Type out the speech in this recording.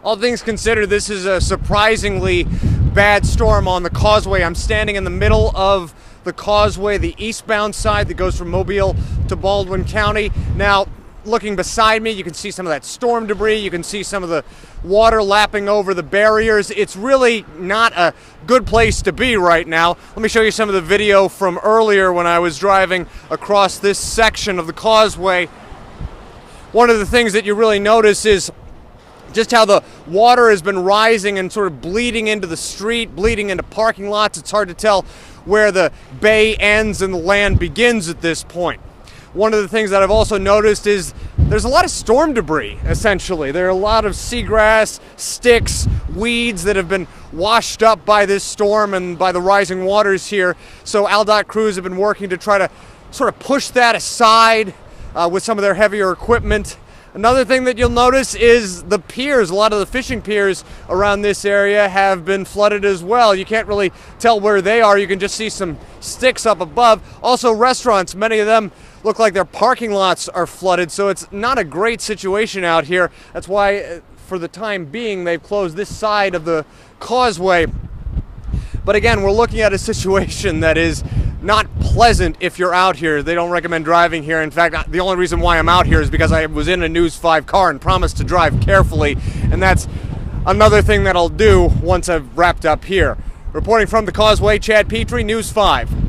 All things considered, this is a surprisingly bad storm on the Causeway. I'm standing in the middle of the Causeway, the eastbound side that goes from Mobile to Baldwin County. Now, looking beside me, you can see some of that storm debris. You can see some of the water lapping over the barriers. It's really not a good place to be right now. Let me show you some of the video from earlier when I was driving across this section of the Causeway. One of the things that you really notice is just how the water has been rising and sort of bleeding into the street, bleeding into parking lots. It's hard to tell where the bay ends and the land begins at this point. One of the things that I've also noticed is there's a lot of storm debris, essentially. There are a lot of seagrass, sticks, weeds that have been washed up by this storm and by the rising waters here. So AlDOT crews have been working to try to sort of push that aside with some of their heavier equipment. Another thing that you'll notice is the piers. A lot of the fishing piers around this area have been flooded as well. You can't really tell where they are. You can just see some sticks up above. Also restaurants, many of them look like their parking lots are flooded, so it's not a great situation out here. That's why, for the time being, they've closed this side of the Causeway. But again, we're looking at a situation that is not pleasant if you're out here. They don't recommend driving here. In fact, the only reason why I'm out here is because I was in a News 5 car and promised to drive carefully, and that's another thing that I'll do once I've wrapped up here. Reporting from the Causeway, Chad Petrie, News 5.